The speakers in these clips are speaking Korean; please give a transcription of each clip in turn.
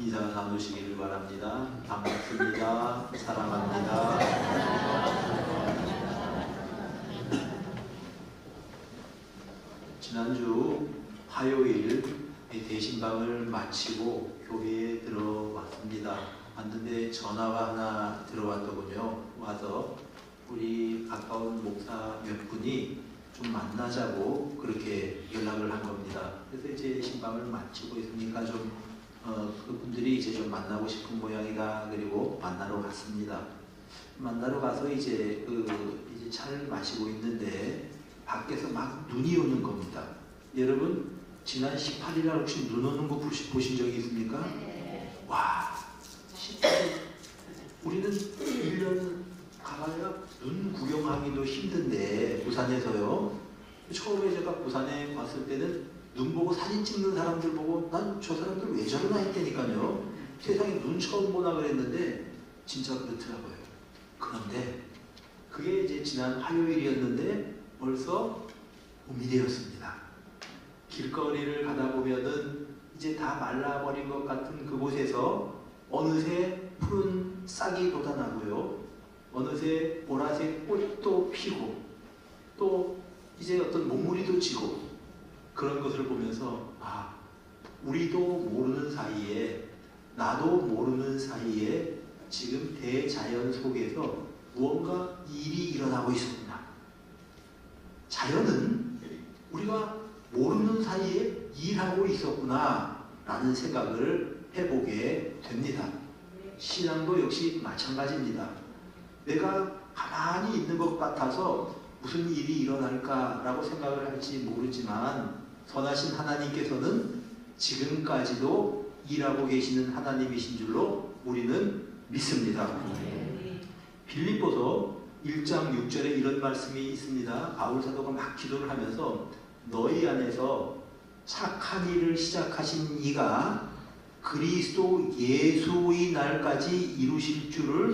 인사 나누시기를 바랍니다. 반갑습니다. 사랑합니다. 지난주 화요일 대신방을 마치고 교회에 들어왔습니다. 왔는데 전화가 하나 들어왔더군요. 와서 우리 가까운 목사 몇 분이 좀 만나자고 그렇게 연락을 한 겁니다. 그래서 이제 신방을 마치고 있으니까 그분들이 이제 좀 만나고 싶은 모양이다. 그리고 만나러 갔습니다. 만나러 가서 이제 이제 차를 마시고 있는데 밖에서 막 눈이 오는 겁니다. 여러분 지난 18일 날 혹시 눈 오는 거 보신 적이 있습니까? 네. 와, 18일 우리는 1년 가봐야 눈 구경하기도 힘든데 부산에서요. 처음에 제가 부산에 왔을 때는 눈 보고 사진 찍는 사람들 보고 난 저 사람들 왜 저러나 했다니까요. 세상에 눈 처음 보나 그랬는데 진짜 그렇더라고요. 그런데 그게 이제 지난 화요일이었는데 벌써 봄이 되었습니다. 길거리를 가다 보면은 이제 다 말라버린 것 같은 그곳에서 어느새 푸른 싹이 돋아나고요. 어느새 보라색 꽃도 피고 또 이제 어떤 몸무리도 지고 그런 것을 보면서 우리도 모르는 사이에 나도 모르는 사이에 지금 대자연 속에서 무언가 일이 일어나고 있었구나. 자연은 우리가 모르는 사이에 일하고 있었구나 라는 생각을 해보게 됩니다. 신앙도 역시 마찬가지입니다. 내가 가만히 있는 것 같아서 무슨 일이 일어날까라고 생각을 할지 모르지만 선하신 하나님께서는 지금까지도 일하고 계시는 하나님이신 줄로 우리는 믿습니다. 빌립보서 1장 6절에 이런 말씀이 있습니다. 바울 사도가 막 기도를 하면서 너희 안에서 착한 일을 시작하신 이가 그리스도 예수의 날까지 이루실 줄을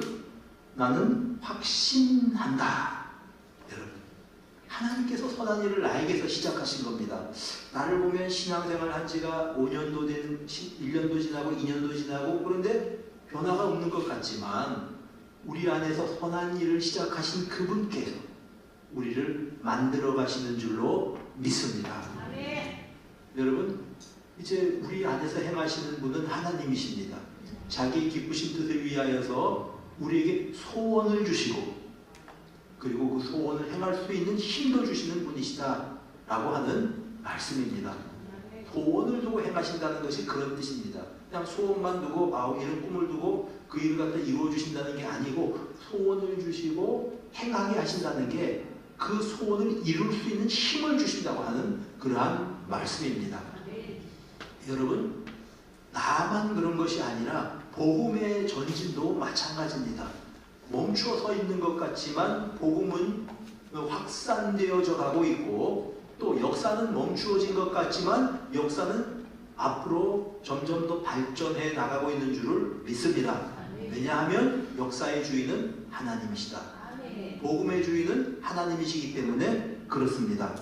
나는 확신한다. 여러분, 하나님께서 선한 일을 나에게서 시작하신 겁니다. 나를 보면 신앙생활 한 지가 5년도 된 1년도 지나고 2년도 지나고 그런데 변화가 없는 것 같지만 우리 안에서 선한 일을 시작하신 그분께서 우리를 만들어 가시는 줄로 믿습니다. 여러분, 이제 우리 안에서 행하시는 분은 하나님이십니다. 자기 기쁘신 뜻을 위하여서 우리에게 소원을 주시고 그리고 그 소원을 행할 수 있는 힘도 주시는 분이시다 라고 하는 말씀입니다. 소원을 두고 행하신다는 것이 그런 뜻입니다. 그냥 소원만 두고 이런 꿈을 두고 그 일을 갖다 이루어 주신다는 게 아니고 소원을 주시고 행하게 하신다는 게 그 소원을 이룰 수 있는 힘을 주신다고 하는 그러한 말씀입니다. 여러분, 나만 그런 것이 아니라 복음의 전진도 마찬가지입니다. 멈추어 서 있는 것 같지만 복음은 확산되어져 가고 있고 또 역사는 멈추어진 것 같지만 역사는 앞으로 점점 더 발전해 나가고 있는 줄을 믿습니다. 왜냐하면 역사의 주인은 하나님이시다. 복음의 주인은 하나님이시기 때문에 그렇습니다.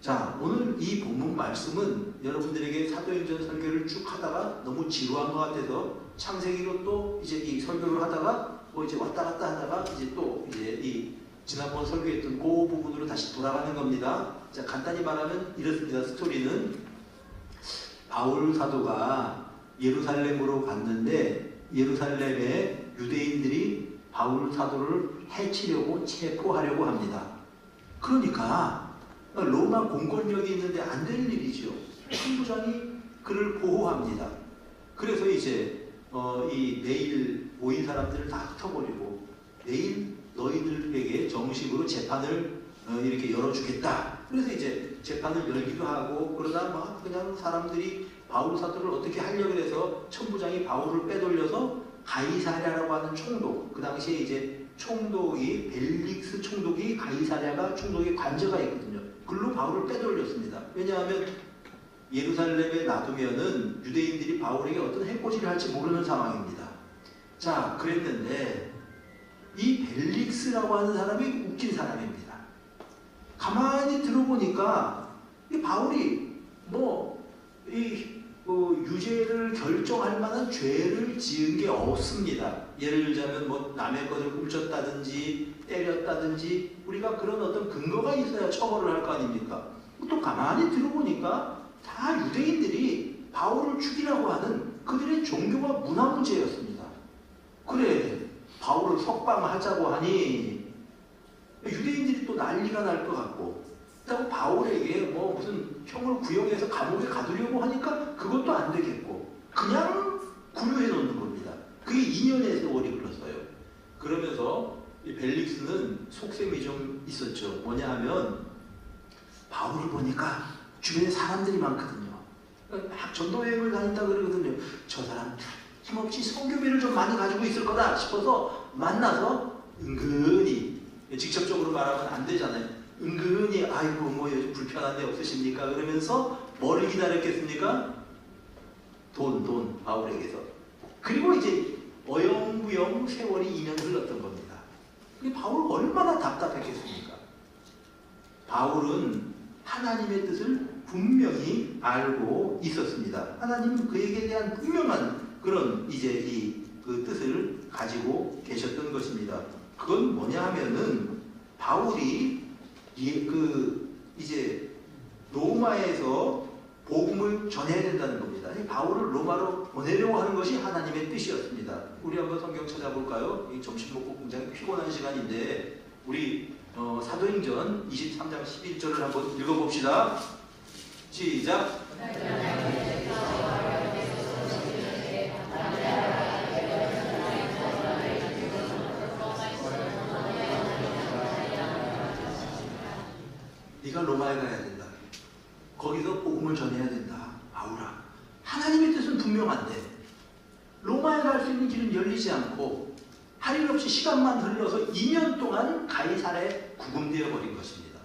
자, 오늘 이 본문 말씀은 여러분들에게 사도행전 설교를 쭉 하다가 너무 지루한 것 같아서 창세기로 또 이제 이 설교를 하다가 이제 왔다 갔다 하다가 이제 또 이제 이 지난번 설교했던 그 부분으로 다시 돌아가는 겁니다. 자, 간단히 말하면 이렇습니다. 스토리는 바울 사도가 예루살렘으로 갔는데 예루살렘에 유대인들이 바울 사도를 해치려고 체포하려고 합니다. 그러니까 로마 공권력이 있는데 안 될 일이죠. 총부장이 그를 보호합니다. 그래서 이제 이 내일 모인 사람들을 다 흩어버리고 내일 너희들에게 정식으로 재판을 이렇게 열어주겠다. 그래서 이제 재판을 열기도 하고 그러다 막 그냥 사람들이 바울 사도를 어떻게 하려고 해서 천부장이 바울을 빼돌려서 가이사랴라고 하는 총독, 그 당시에 이제 총독이 벨릭스 총독이 가이사랴가 총독의 관저가 있거든요. 글로 바울을 빼돌렸습니다. 왜냐하면 예루살렘에 놔두면은 유대인들이 바울에게 어떤 해코지를 할지 모르는 상황입니다. 자, 그랬는데 이 벨릭스라고 하는 사람이 웃긴 사람입니다. 가만히 들어보니까 이 바울이 유죄를 결정할 만한 죄를 지은 게 없습니다. 예를 들자면 뭐 남의 것을 훔쳤다든지 때렸다든지 우리가 그런 어떤 근거가 있어야 처벌을 할 거 아닙니까? 또 가만히 들어보니까 다 유대인들이 바울을 죽이라고 하는 그들의 종교와 문화 문제였습니다. 그래, 바울을 석방하자고 하니 유대인들이 또 난리가 날 것 같고, 그렇다고 바울에게 뭐 무슨 형을 구형해서 감옥에 가두려고 하니까 그것도 안 되겠고, 그냥 구류해 놓는 겁니다. 그게 2년의 세월이 흘렀어요. 그러면서 이 벨릭스는 속셈이 좀 있었죠. 뭐냐 하면 바울을 보니까 주변에 사람들이 많거든요. 막 전도여행을 다닌다 그러거든요. 저 사람 힘없이 성교비를 좀 많이 가지고 있을 거다 싶어서 만나서 은근히, 직접적으로 말하면 안 되잖아요. 은근히 아이고 뭐 요즘 불편한 데 없으십니까? 그러면서 뭐를 기다렸겠습니까? 돈 바울에게서. 그리고 이제 어영부영 세월이 2년 흘렀던 겁니다. 바울 얼마나 답답했겠습니까? 바울은 하나님의 뜻을 분명히 알고 있었습니다. 하나님은 그에게 대한 분명한 그런 이제 그 뜻을 가지고 계셨던 것입니다. 그건 뭐냐 하면은 바울이 이제 로마에서 복음을 전해야 된다는 겁니다. 바울을 로마로 보내려고 하는 것이 하나님의 뜻이었습니다. 우리 한번 성경 찾아볼까요? 점심 먹고 굉장히 피곤한 시간인데 우리 사도행전 23장 11절을 한번 읽어봅시다. 시작. 네가 로마에 가야 된다. 거기서 복음을 전해야 된다. 바울아, 하나님의 뜻은 분명한데 로마에 갈 수 있는 길은 열리지 않고 할 일 없이 시간만 흘러서 2년 동안 가이사랴에 구금되어 버린 것입니다.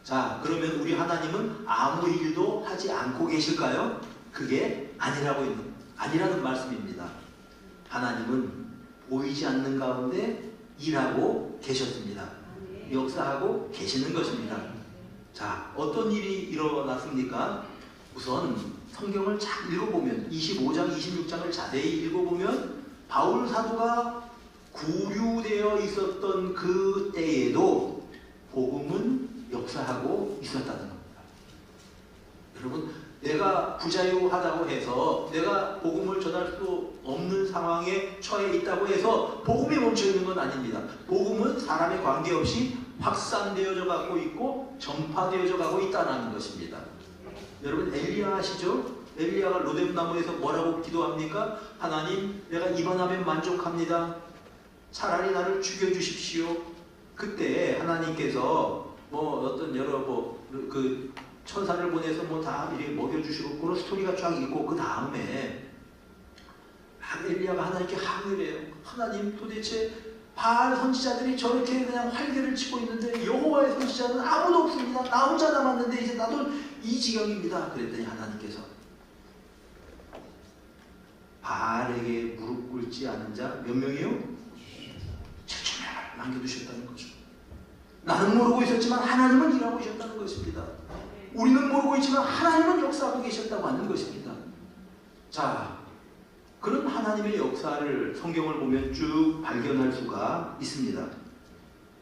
자, 그러면 우리 하나님은 아무 일도 하지 않고 계실까요? 그게 아니라는 말씀입니다. 하나님은 보이지 않는 가운데 일하고 계셨습니다. 역사하고 계시는 것입니다. 자, 어떤 일이 일어났습니까? 우선 성경을 잘 읽어보면 25장, 26장을 자세히 읽어보면 바울 사도가 구류되어 있었던 그 때에도 복음은 역사하고 있었다는 겁니다. 여러분, 내가 부자유하다고 해서 내가 복음을 전할 수 없는 상황에 처해 있다고 해서 복음이 멈춰 있는 건 아닙니다. 복음은 사람에 관계없이 확산되어져 가고 있고 전파되어져 가고 있다는 것입니다. 여러분, 엘리야 아시죠? 엘리야가 로뎀나무에서 뭐라고 기도합니까? 하나님, 내가 이만하면 만족합니다. 차라리 나를 죽여주십시오. 그때 하나님께서 뭐 어떤 여러 그 천사를 보내서 뭐 다 이렇게 먹여주시고 그런 스토리가 쫙 있고, 그 다음에 엘리야가 하나님께 항의를 해요. 하나님, 도대체 바알 선지자들이 저렇게 그냥 활개를 치고 있는데 여호와의 선지자는 아무도 없습니다. 나 혼자 남았는데 이제 나도 이 지경입니다. 그랬더니 하나님께서 바알에게 무릎 꿇지 않은 자 몇 명이요? 최초를 남겨두셨다는 거죠. 나는 모르고 있었지만 하나님은 일하고 계셨다는 것입니다. 우리는 모르고 있지만 하나님은 역사하고 계셨다고 하는 것입니다. 자, 그런 하나님의 역사를 성경을 보면 쭉 발견할 수가 있습니다.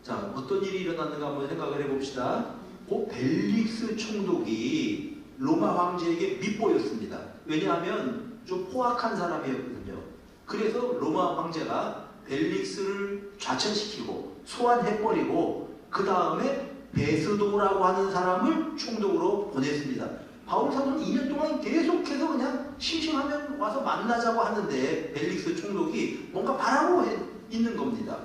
자, 어떤 일이 일어났는가 한번 생각을 해봅시다. 벨릭스 총독이 로마 황제에게 밉보였습니다. 왜냐하면 좀 포악한 사람이었거든요. 그래서 로마 황제가 벨릭스를 좌천시키고 소환해버리고 그 다음에 베스도라고 하는 사람을 총독으로 보냈습니다. 바울 사도는 2년 동안 계속해서 그냥 심심하면 와서 만나자고 하는데 벨릭스 총독이 뭔가 바라고 있는 겁니다.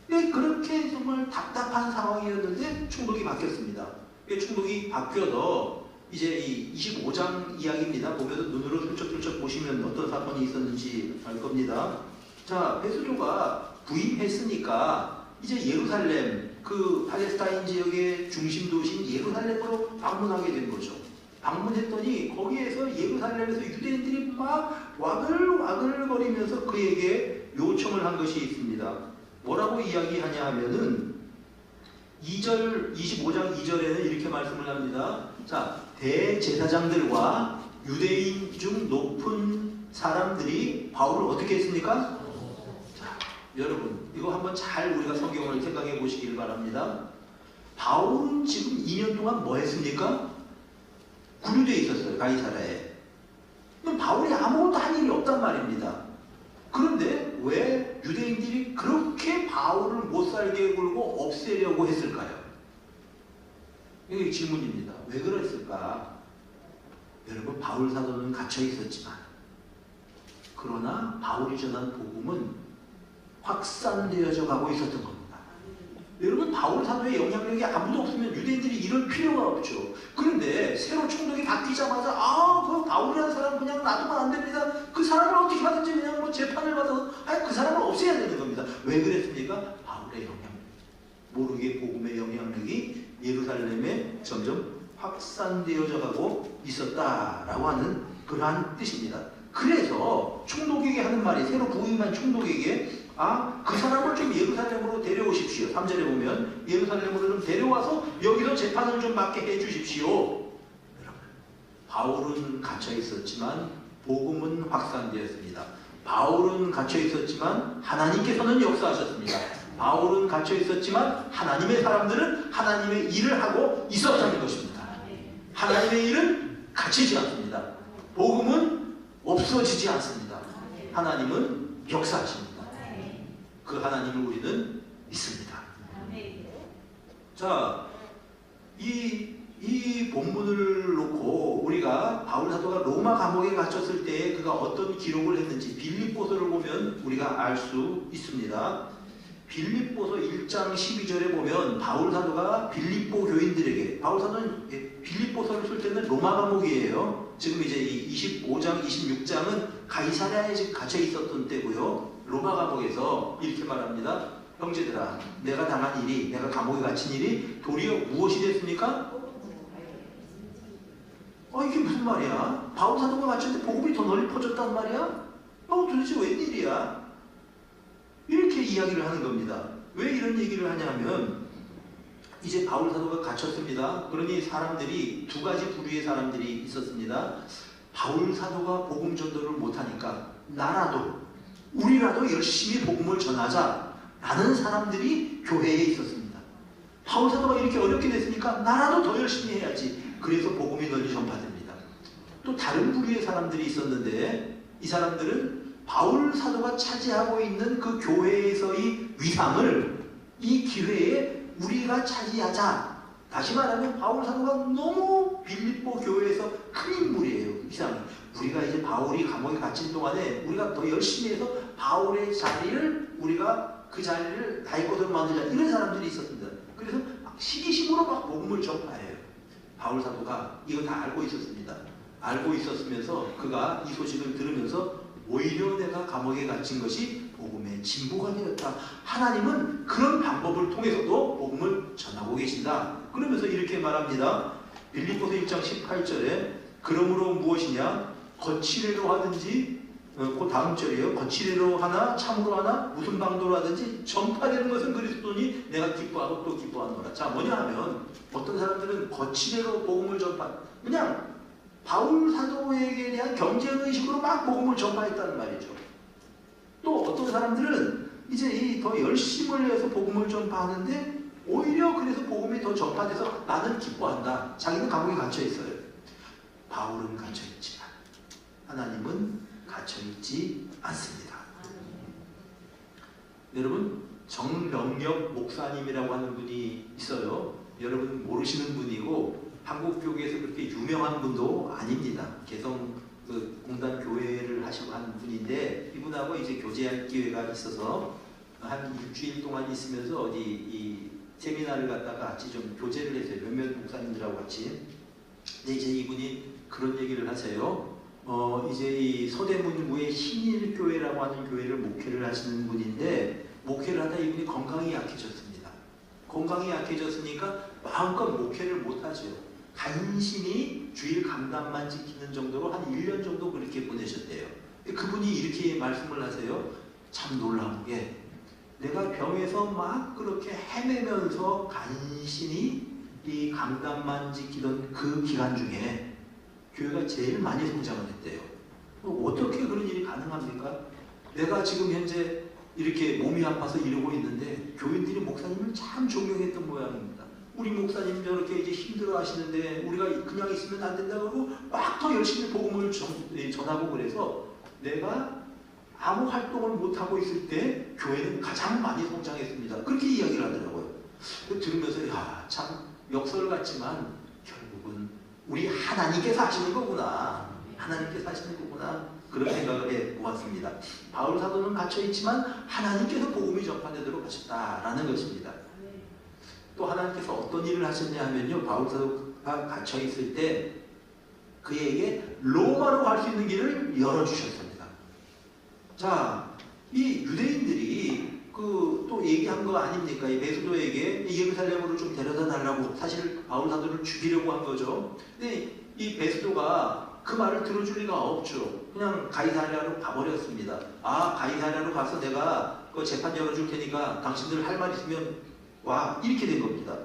그렇게 정말 답답한 상황이었는데 총독이 바뀌었습니다. 총독이 바뀌어서 이제 이 25장 이야기입니다. 보면 눈으로 슬쩍슬쩍 보시면 어떤 사건이 있었는지 알 겁니다. 자, 베스도가 부임했으니까 이제 예루살렘, 그 팔레스타인 지역의 중심 도시인 예루살렘으로 방문하게 된 거죠. 방문했더니 거기에서 예루살렘에서 유대인들이 막 와글와글거리면서 그에게 요청을 한 것이 있습니다. 뭐라고 이야기하냐 하면은 25장 2절에는 이렇게 말씀을 합니다. 자, 대제사장들과 유대인 중 높은 사람들이 바울을 어떻게 했습니까? 자, 여러분 이거 한번 잘 우리가 성경을 생각해 보시길 바랍니다. 바울은 지금 2년 동안 뭐 했습니까? 군유대에 있었어요. 가이사라에. 그럼 바울이 아무것도 한 일이 없단 말입니다. 그런데 왜 유대인들이 그렇게 바울을 못살게 굴고 없애려고 했을까요? 이게 질문입니다. 왜 그랬을까? 여러분 바울 사도는 갇혀 있었지만 그러나 바울이 전한 복음은 확산되어져 가고 있었던 겁니다. 여러분 바울 사도의 영향력이 아무도 없으면 유대인들이 이럴 필요가 없죠. 그런데 새로 총독이 바뀌자마자 그 바울이라는 사람 그냥 놔두면 안 됩니다. 그 사람을 어떻게 하든지 그냥 뭐 재판을 받아서 그 사람을 없애야 되는 겁니다. 왜 그랬습니까? 바울의 영향력. 모르게 복음의 영향력이 예루살렘에 점점 확산되어져 가고 있었다라고 하는 그러한 뜻입니다. 그래서 총독에게 하는 말이 새로 부임한 총독에게 그 사람을 좀 예루살렘으로 데려오십시오. 3절에 보면 예루살렘으로 좀 데려와서 여기서 재판을 좀 받게 해주십시오. 바울은 갇혀 있었지만 복음은 확산되었습니다. 바울은 갇혀 있었지만 하나님께서는 역사하셨습니다. 바울은 갇혀 있었지만 하나님의 사람들은 하나님의 일을 하고 있었다는 것입니다. 하나님의 일은 갇히지 않습니다. 복음은 없어지지 않습니다. 하나님은 역사하십니다. 그 하나님을 우리는 믿습니다. 자, 이 본문을 놓고 우리가 바울 사도가 로마 감옥에 갇혔을 때 그가 어떤 기록을 했는지 빌립보서를 보면 우리가 알 수 있습니다. 빌립보서 1장 12절에 보면 바울 사도가 빌립보 교인들에게, 바울 사도는 빌립보서를 쓸 때는 로마 감옥이에요. 지금 이제 이 25장, 26장은 가이사랴에 갇혀 있었던 때고요. 로마 감옥에서 이렇게 말합니다. 형제들아, 내가 당한 일이, 내가 감옥에 갇힌 일이 도리어 무엇이 됐습니까? 이게 무슨 말이야? 바울 사도가 갇혔는데 복음이 더 널리 퍼졌단 말이야? 도대체 웬일이야? 이렇게 이야기를 하는 겁니다. 왜 이런 얘기를 하냐면 이제 바울 사도가 갇혔습니다. 그러니 사람들이 두 가지 부류의 사람들이 있었습니다. 바울 사도가 복음 전도를 못하니까 우리라도 열심히 복음을 전하자 라는 사람들이 교회에 있었습니다. 바울 사도가 이렇게 어렵게 됐으니까 나라도 더 열심히 해야지. 그래서 복음이 널리 전파됩니다. 또 다른 부류의 사람들이 있었는데 이 사람들은 바울 사도가 차지하고 있는 그 교회에서의 위상을 이 기회에 우리가 차지하자. 다시 말하면 바울 사도가 너무 빌립보 교회에서 큰 인물이에요. 위상이. 우리가 이제 바울이 감옥에 갇힌 동안에 우리가 더 열심히 해서 바울의 자리를 우리가 그 자리를 나의 것으로 만들자. 이런 사람들이 있었습니다. 그래서 시기심으로 막 복음을 전파해요. 바울 사도가 이거 다 알고 있었습니다. 알고 있었으면서 그가 이 소식을 들으면서 오히려 내가 감옥에 갇힌 것이 복음의 진보가 되었다. 하나님은 그런 방법을 통해서도 복음을 전하고 계신다. 그러면서 이렇게 말합니다. 빌립보서 1장 18절에 그러므로 무엇이냐? 거칠애로 하든지 그 다음 절이에요. 거칠애로 하나 참으로 하나 무슨 방도로 하든지 전파되는 것은 그리스도니 내가 기뻐하고 또 기뻐하노라. 자, 뭐냐 하면 어떤 사람들은 거칠애로 복음을 그냥 바울 사도에게 대한 경쟁의식으로 막 복음을 전파했다는 말이죠. 또 어떤 사람들은 이제 더 열심을 해서 복음을 전파하는데 오히려 그래서 복음이 더 전파돼서 나는 기뻐한다. 자기는 감옥에 갇혀 있어요. 바울은 갇혀 있지만 하나님은 갇혀 있지 않습니다. 여러분, 정병력 목사님이라고 하는 분이 있어요. 여러분 모르시는 분이고 한국 교계에서 그렇게 유명한 분도 아닙니다. 개성 공단 교회를 하시고 하는 분인데 이분하고 이제 교제할 기회가 있어서 한 일주일 동안 있으면서 어디 이 세미나를 갖다가 같이 좀 교제를 했어요. 몇몇 목사님들하고 같이. 근데 이제 이분이 그런 얘기를 하세요. 이제 이 서대문구의 신일교회라고 하는 교회를 목회를 하시는 분인데 목회를 하다 이분이 건강이 약해졌습니다. 건강이 약해졌으니까 마음껏 목회를 못하죠. 간신히 주일 강단만 지키는 정도로 한 1년 정도 그렇게 보내셨대요. 그분이 이렇게 말씀을 하세요. 참 놀라운 게 내가 병에서 막 그렇게 헤매면서 간신히 이 강단만 지키던 그 기간 중에 교회가 제일 많이 성장을 했대요. 어떻게 그런 일이 가능합니까? 내가 지금 현재 이렇게 몸이 아파서 이러고 있는데 교인들이 목사님을 참 존경했던 모양입니다. 우리 목사님 저렇게 이제 힘들어 하시는데 우리가 그냥 있으면 안 된다 그러고 막 더 열심히 복음을 전하고 그래서 내가 아무 활동을 못하고 있을 때 교회는 가장 많이 성장했습니다. 그렇게 이야기를 하더라고요. 들으면서 야, 참 역설 같지만 결국은 우리 하나님께서 하시는 거구나. 하나님께서 하시는 거구나. 그런 생각을 해보았습니다. 바울 사도는 갇혀있지만 하나님께서 복음이 전파되도록 하셨다라는 것입니다. 또 하나님께서 어떤 일을 하셨냐 하면요. 바울 사도가 갇혀있을 때 그에게 로마로 갈 수 있는 길을 열어주셨습니다. 자, 이 유대인들이 또 얘기한 거 아닙니까? 이 베스도에게 예루살렘으로 좀 데려다 달라고 사실 바울 사도를 죽이려고 한 거죠. 근데 이 베스도가 그 말을 들어줄 리가 없죠. 그냥 가이사랴로 가버렸습니다. 아, 가이사랴로 가서 내가 그 재판 열어줄 테니까 당신들 할 말 있으면 와, 이렇게 된 겁니다.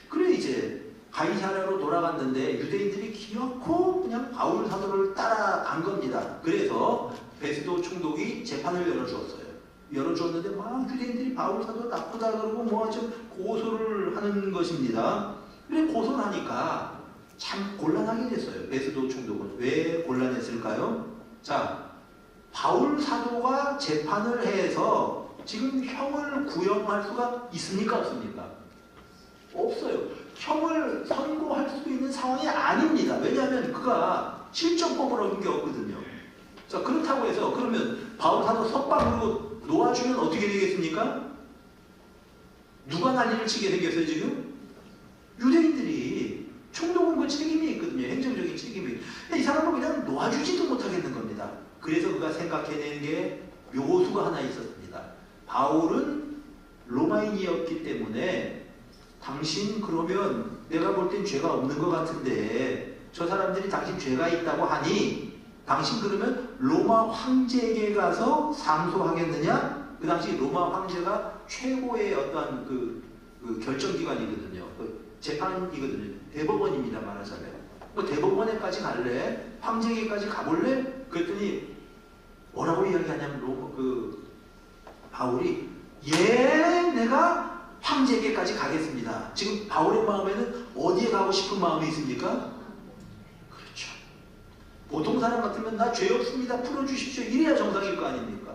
그래 이제 가이사랴로 돌아갔는데 유대인들이 기어코 그냥 바울 사도를 따라간 겁니다. 그래서 베스도 총독이 재판을 열어주었어요. 열어주었는데 막 유대인들이 바울 사도 나쁘다 그러고 뭐 좀 고소를 하는 것입니다. 그래 고소를 하니까 참 곤란하게 됐어요. 베스도 총독은. 왜 곤란했을까요? 자, 바울 사도가 재판을 해서 지금 형을 구형할 수가 있습니까? 없습니까? 없어요. 형을 선고할 수 있는 상황이 아닙니다. 왜냐하면 그가 실정법을 어긴 게 없거든요. 자, 그렇다고 해서 그러면 바울 사도 석방으로 놓아주면 어떻게 되겠습니까? 누가 난리를 치게 생겼어요 지금? 유대인들이. 총독은 그 책임이 있거든요. 행정적인 책임이. 이 사람은 그냥 놓아주지도 못하겠는 겁니다. 그래서 그가 생각해낸 게 묘수가 하나 있었습니다. 바울은 로마인이었기 때문에 당신 그러면 내가 볼 땐 죄가 없는 것 같은데 저 사람들이 당신 죄가 있다고 하니 당신 그러면 로마 황제에게 가서 상소하겠느냐? 그 당시 로마 황제가 최고의 어떤 그 결정기관이거든요. 그 재판이거든요. 대법원입니다. 말하자면. 뭐 대법원에까지 갈래? 황제에게까지 가볼래? 그랬더니 뭐라고 이야기하냐면 바울이 내가 황제에게까지 가겠습니다. 지금 바울의 마음에는 어디에 가고 싶은 마음이 있습니까? 그렇죠. 보통 사람 같으면 나 죄 없습니다. 풀어주십시오. 이래야 정상일 거 아닙니까?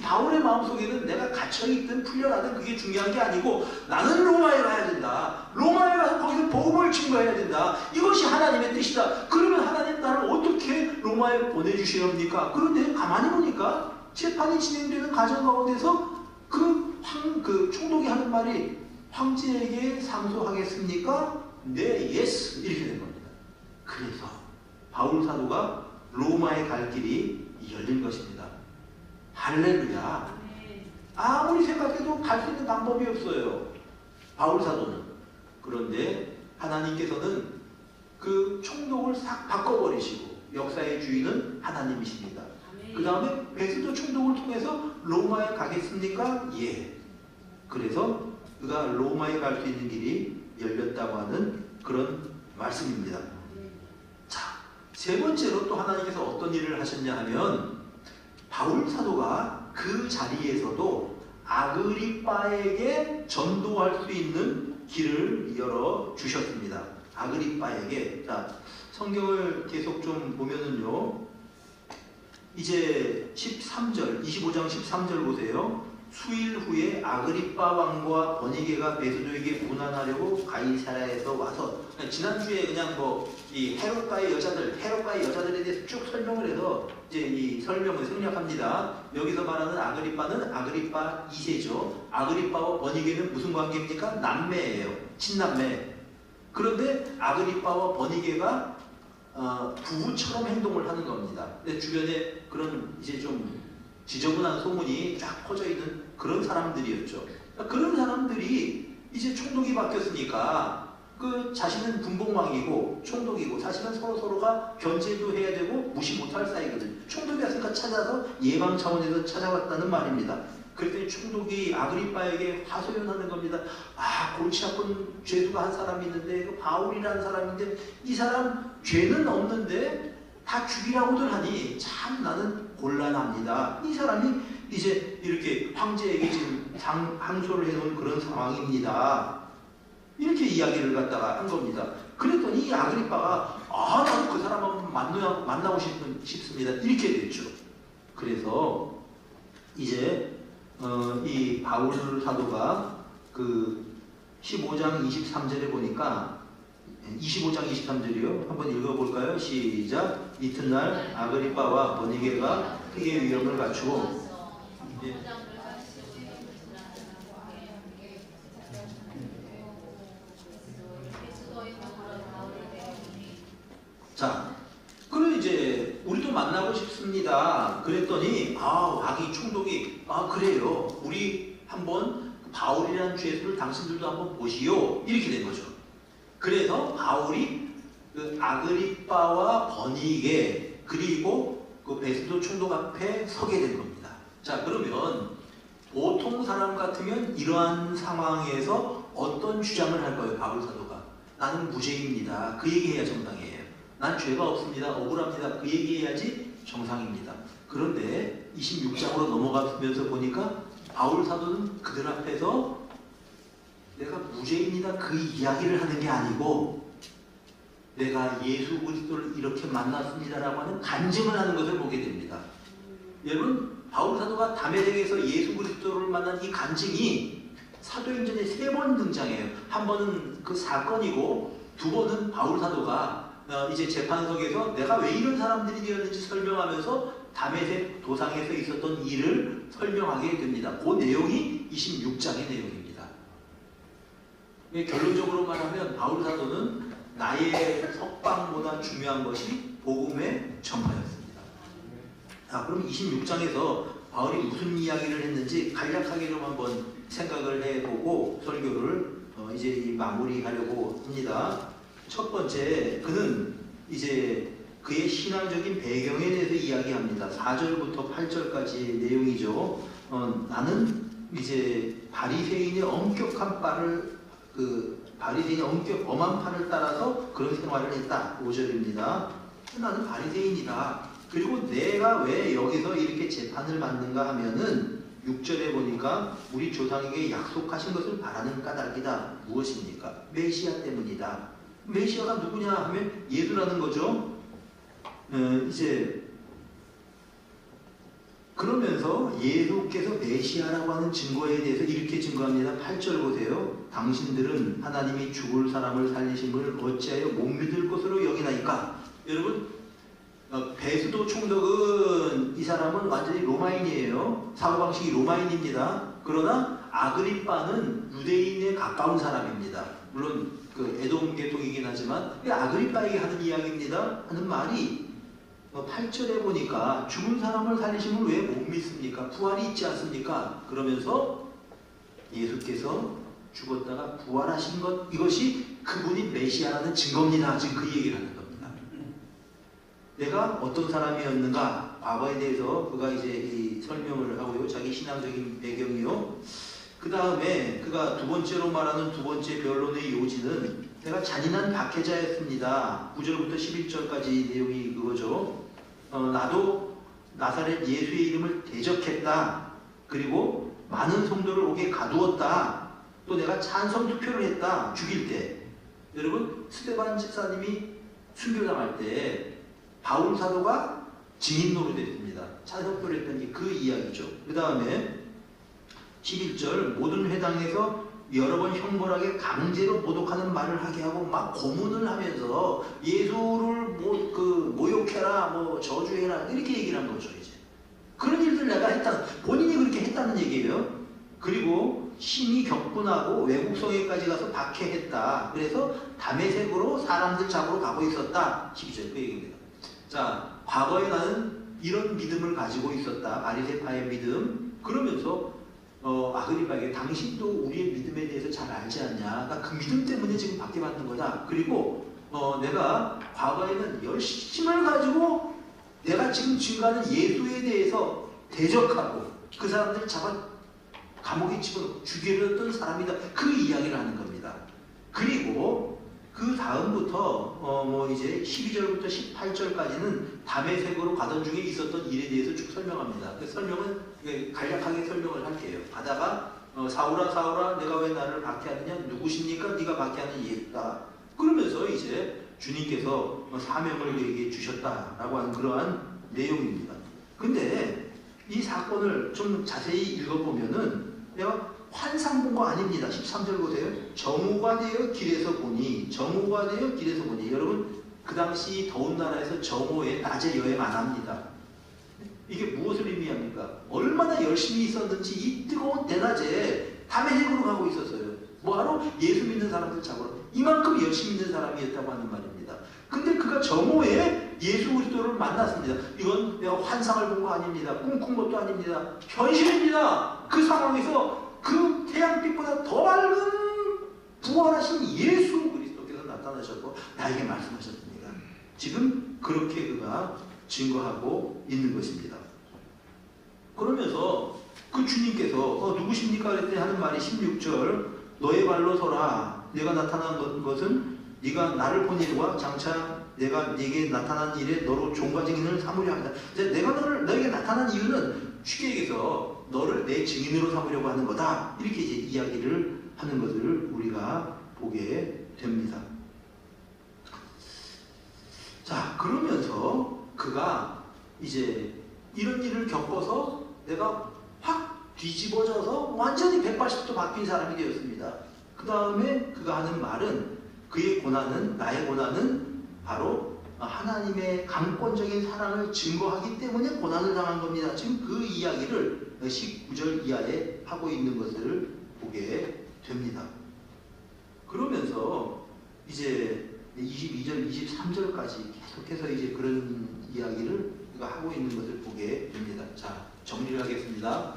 바울의 마음속에는 내가 갇혀있든 풀려나든 그게 중요한 게 아니고 나는 로마에 가야 된다. 로마에 가서 거기서 복음을 증거해야 된다. 이것이 하나님의 뜻이다. 그러면 하나님 나를 어떻게 로마에 보내주시렵니까? 그런데 가만히 보니까 재판이 진행되는 과정 가운데서 그 총독이 하는 말이 황제에게 상소하겠습니까? 네, 예스. 이렇게 된 겁니다. 그래서 바울 사도가 로마에 갈 길이 열린 것입니다. 할렐루야. 아무리 생각해도 갈 수 있는 방법이 없어요. 바울 사도는. 그런데 하나님께서는 그 총독을 싹 바꿔버리시고 역사의 주인은 하나님이십니다. 그 다음에 베스도 총독을 통해서 로마에 가겠습니까? 예. 그래서 그가 로마에 갈 수 있는 길이 열렸다고 하는 그런 말씀입니다. 자, 세 번째로 또 하나님께서 어떤 일을 하셨냐 하면 바울 사도가 그 자리에서도 아그리빠에게 전도할 수 있는 길을 열어주셨습니다. 아그리빠에게. 자, 성경을 계속 좀 보면은요. 이제 13절, 25장 13절 보세요. 수일 후에 아그리빠 왕과 버니게가 베스도에게 문안하려고 가이사랴에서 와서, 지난주에 그냥 이 헤롯과의 여자들에 대해서 쭉 설명을 해서 이제 이 설명을 생략합니다. 여기서 말하는 아그리빠는 아그리빠 2세죠. 아그리빠와 버니게는 무슨 관계입니까? 남매예요. 친남매. 그런데 아그리빠와 버니게가 부부처럼 행동을 하는 겁니다. 근데 주변에 그런 이제 좀 지저분한 소문이 쫙 퍼져 있는 그런 사람들이었죠. 그런 사람들이 이제 총독이 바뀌었으니까 자신은 분봉왕이고 총독이고 사실은 서로가 견제도 해야 되고 무시 못할 사이거든요. 총독이 왔으니까 찾아서 예방 차원에서 찾아왔다는 말입니다. 그랬더니 총독이 아그리빠에게 하소연하는 겁니다. 아, 골치 아픈 죄수가 한 사람이 있는데, 그 바울이라는 사람인데, 이 사람 죄는 없는데 다 죽이라고들 하니 참 나는 곤란합니다. 이 사람이 이제 이렇게 황제에게 지금 항소를 해놓은 그런 상황입니다. 이렇게 이야기를 갖다가 한 겁니다. 그랬더니 이 아그리빠가 아, 나도 그 사람 한번 만나고 싶습니다. 이렇게 됐죠. 그래서 이제 이 바울 사도가 그 15장 23절에 보니까 25장 23절이요. 한번 읽어볼까요? 시작. 이튿날 아그리빠와 버니게가 크게 위험을 갖추고 자, 그럼 이제 우리도 만나고 싶습니다. 그랬더니 왕이 총독이 그래요. 우리 한번 바울이라는 죄수를 당신들도 한번 보시오. 이렇게 된 거죠. 그래서 바울이 그 아그리빠와 버니게 그리고 그 베스도 총독 앞에 서게 된 겁니다. 자, 그러면 보통 사람 같으면 이러한 상황에서 어떤 주장을 할 거예요? 바울 사도가 나는 무죄입니다. 그 얘기해야 정당이에요. 난 죄가 없습니다. 억울합니다. 그 얘기해야지 정상입니다. 그런데 26장으로 넘어가면서 보니까 바울 사도는 그들 앞에서 내가 무죄입니다. 그 이야기를 하는 게 아니고 내가 예수 그리스도를 이렇게 만났습니다라고 하는 간증을 하는 것을 보게 됩니다. 여러분, 바울 사도가 다메섹에서 예수 그리스도를 만난 이 간증이 사도행전에 3번 등장해요. 한 번은 그 사건이고 두 번은 바울 사도가 이제 재판석에서 내가 왜 이런 사람들이 되었는지 설명하면서 다메섹 도상에서 있었던 일을 설명하게 됩니다. 그 내용이 26장의 내용입니다. 결론적으로 말하면 바울 사도는 나의 석방보다 중요한 것이 복음의 전파였습니다. 그럼 26장에서 바울이 무슨 이야기를 했는지 간략하게 좀 한번 생각을 해보고 설교를 이제 마무리하려고 합니다. 첫 번째, 그는 이제 그의 신앙적인 배경에 대해서 이야기합니다. 4절부터 8절까지의 내용이죠. 나는 이제 바리새인의 엄격한 엄한 팔을 따라서 그런 생활을 했다. 5절입니다. 나는 바리새인이다. 그리고 내가 왜 여기서 이렇게 재판을 받는가 하면은 6절에 보니까 우리 조상에게 약속하신 것을 바라는 까닭이다. 무엇입니까? 메시아 때문이다. 메시아가 누구냐 하면 예수라는 거죠. 이제 그러면서 예수께서 메시아라고 하는 증거에 대해서 이렇게 증거합니다. 8절 보세요. 당신들은 하나님이 죽을 사람을 살리심을 어찌하여 못 믿을 것으로 여기나이까. 여러분, 베스도 총독은 이 사람은 완전히 로마인이에요. 사고방식이 로마인입니다. 그러나 아그리빠는 유대인에 가까운 사람입니다. 물론 그 에돔 계통이긴 하지만 아그리빠에게 하는 이야기입니다. 하는 말이 8절에 보니까 죽은 사람을 살리심을 왜 못 믿습니까? 부활이 있지 않습니까? 그러면서 예수께서 죽었다가 부활하신 것, 이것이 그분이 메시아라는 증거입니다. 지금 그 얘기를 하는 겁니다. 내가 어떤 사람이었는가, 과거에 대해서 그가 이제 이 설명을 하고요. 자기 신앙적인 배경이요. 그 다음에 그가 두 번째로 말하는 두 번째 변론의 요지는 내가 잔인한 박해자였습니다. 9절부터 11절까지 내용이 그거죠. 나도 나사렛 예수의 이름을 대적했다. 그리고 많은 성도를 옥에 가두었다. 또 내가 찬성 투표를 했다. 죽일 때. 여러분, 스데반 집사님이 순교당할 때 바울 사도가 증인 노릇했습니다. 찬성 투표를 했던 게 그 이야기죠. 그 다음에 11절 모든 회당에서 여러 번 형벌하게 강제로 모독하는 말을 하게 하고 막 고문을 하면서 예수를 모욕해라, 저주해라 이렇게 얘기를 한 거죠. 이제 그런 일들 내가 했다. 본인이 그렇게 했다는 얘기예요. 그리고 심히 격분하고 외국성에까지 가서 박해했다. 그래서 다메섹으로 사람들 잡으러 가고 있었다. 12절 그 얘기입니다. 자, 과거에 나는 이런 믿음을 가지고 있었다. 바리새파의 믿음. 그러면서 아그리빠에게 당신도 우리의 믿음에 대해서 잘 알지 않냐? 나 그 믿음 때문에 지금 박해받는 거다. 그리고 내가 과거에는 열심을 가지고 내가 지금 증거하는 예수에 대해서 대적하고 그 사람들을 잡아 감옥에 집어넣고 죽이려던 사람이다. 그 이야기를 하는 겁니다. 그리고 그 다음부터 이제 12절부터 18절까지는 담에색으로 가던 중에 있었던 일에 대해서 쭉 설명합니다. 그 설명은 간략하게 설명을 할게요. 가다가 사울아 사울아 내가 왜 나를 박해하느냐, 누구십니까 네가 박해하는 이다. 그러면서 이제 주님께서 사명을 그에게 주셨다라고 하는 그러한 내용입니다. 근데 이 사건을 좀 자세히 읽어보면은 내가 환상 본 거 아닙니다. 13절 보세요. 정오가 되어 길에서 보니, 정오가 되어 길에서 보니. 여러분 그 당시 더운 나라에서 정오에 낮에 여행 안 합니다. 이게 무엇을 의미합니까? 얼마나 열심히 있었는지 이 뜨거운 대낮에 담에색으로 가고 있었어요. 뭐하러? 예수 믿는 사람들 잡으러. 이만큼 열심히 있는 사람이었다고 하는 말입니다. 근데 그가 정오에 예수 그리스도를 만났습니다. 이건 내가 환상을 본 거 아닙니다. 꿈꾼 것도 아닙니다. 현실입니다. 그 상황에서 그 태양빛보다 더 밝은 부활하신 예수 그리스도께서 나타나셨고 나에게 말씀하셨습니다. 지금 그렇게 그가 증거하고 있는 것입니다. 그러면서 그 주님께서 누구십니까? 그랬더니 하는 말이 16절 너의 발로 서라. 내가 나타난 것은 네가 나를 본 일과 장차 내가 네게 나타난 일에 너로 종과 증인을 삼으려 한다. 내가 너에게 나타난 이유는 쉽게 얘기해서 너를 내 증인으로 삼으려고 하는 거다. 이렇게 이제 이야기를 하는 것을 우리가 보게 됩니다. 자, 그러면서 그가 이제 이런 일을 겪어서 내가 확 뒤집어져서 완전히 180도 바뀐 사람이 되었습니다. 그 다음에 그가 하는 말은 그의 고난은, 나의 고난은 바로 하나님의 강권적인 사랑을 증거하기 때문에 고난을 당한 겁니다. 지금 그 이야기를 19절 이하에 하고 있는 것을 보게 됩니다. 그러면서 이제 22절, 23절까지 계속해서 이제 그런 이야기를 하고 있는 것을 보게 됩니다. 자, 정리를 하겠습니다.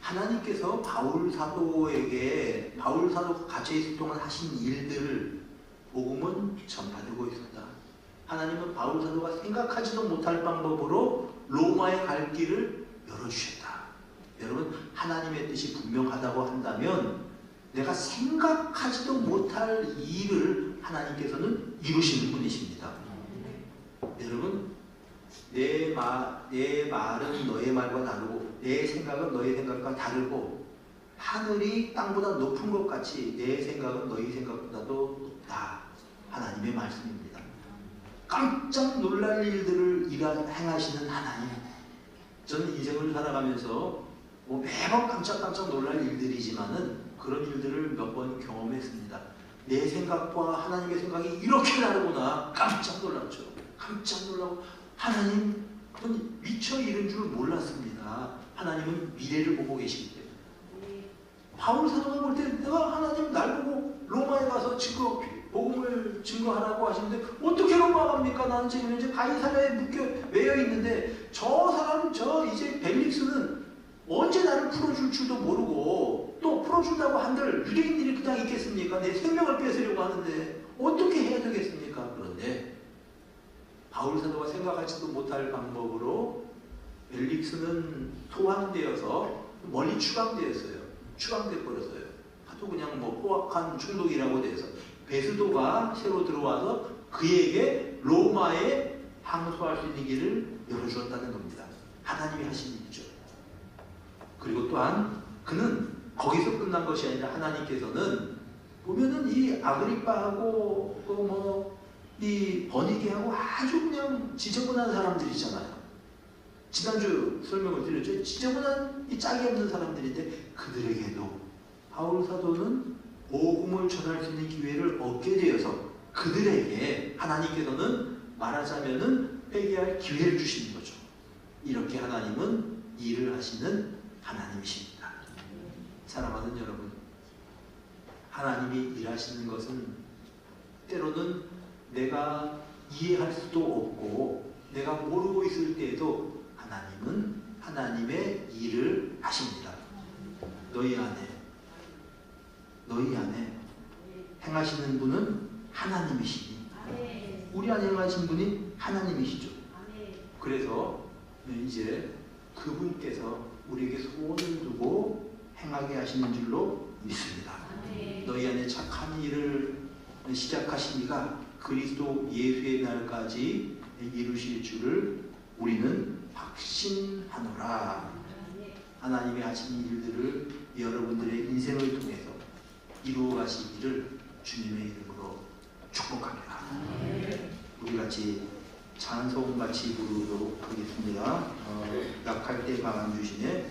하나님께서 바울 사도에게 바울 사도가 갇혀 있을 동안 하신 일들을 복음은 전파되고 있었다. 하나님은 바울 사도가 생각하지도 못할 방법으로 로마에 갈 길을 열어주셨다. 여러분, 하나님의 뜻이 분명하다고 한다면 내가 생각하지도 못할 일을 하나님께서는 이루시는 분이십니다. 여러분, 내 말은 너의 말과 다르고 내 생각은 너의 생각과 다르고 하늘이 땅보다 높은 것 같이 내 생각은 너희 생각보다도 높다. 하나님의 말씀입니다. 깜짝 놀랄 일들을 행하시는 하나님. 저는 인생을 살아가면서 매번 깜짝 놀랄 일들이지만은 그런 일들을 몇 번 경험했습니다. 내 생각과 하나님의 생각이 이렇게 다르구나. 깜짝 놀랐죠. 깜짝 놀라고 하나님은 미처 이른 줄 몰랐습니다. 하나님은 미래를 보고 계시기 때문에. 바울 사도가 볼 때 내가 하나님 날 보고 로마에 가서 복음을 증거하라고 하시는데 어떻게 로마 갑니까? 나는 지금 이제 가이사랴에 매여 있는데 저 사람 이제 벨릭스는 언제 나를 풀어줄 줄도 모르고 또 풀어준다고 한들 유대인들이 그냥 있겠습니까? 내 생명을 뺏으려고 하는데 어떻게 해야 되겠습니까? 그런데 바울 사도가 생각하지도 못할 방법으로 벨릭스는 소환되어서 멀리 추방되었어요. 추방돼 버렸어요. 하도 그냥 포악한 충동이라고 돼서 베스도가 새로 들어와서 그에게 로마에 항소할 수 있는 길을 열어주었다는 겁니다. 하나님이 하신 일이죠. 그리고 또한 그는 거기서 끝난 것이 아니라 하나님께서는 보면은 이 아그리빠하고 이 버니게하고 아주 그냥 지저분한 사람들이잖아요. 지난주 설명을 드렸죠. 지저분한 이 짝이 없는 사람들인데 그들에게도 바울 사도는 복음을 전할 수 있는 기회를 얻게 되어서 그들에게 하나님께서는 말하자면은 회개할 기회를 주시는 거죠. 이렇게 하나님은 일을 하시는 하나님이십니다. 사랑하는 여러분, 하나님이 일하시는 것은 때로는 내가 이해할 수도 없고 내가 모르고 있을 때에도 하나님은 하나님의 일을 하십니다. 너희 안에 행하시는 분은 하나님이시니 우리 안에 행하신 분이 하나님이시죠. 그래서 이제 그분께서 우리에게 소원을 두고 행하게 하시는 줄로 믿습니다. 너희 안에 착한 일을 시작하신 이가 그리스도 예수의 날까지 이루실 줄을 우리는 확신하노라. 하나님이 하신 일들을 여러분들의 인생을 통해서 이루어 가시기를 주님의 이름으로 축복합니다. 우리 같이 찬송 같이 부르도록 하겠습니다. 약할 때 강한 주시네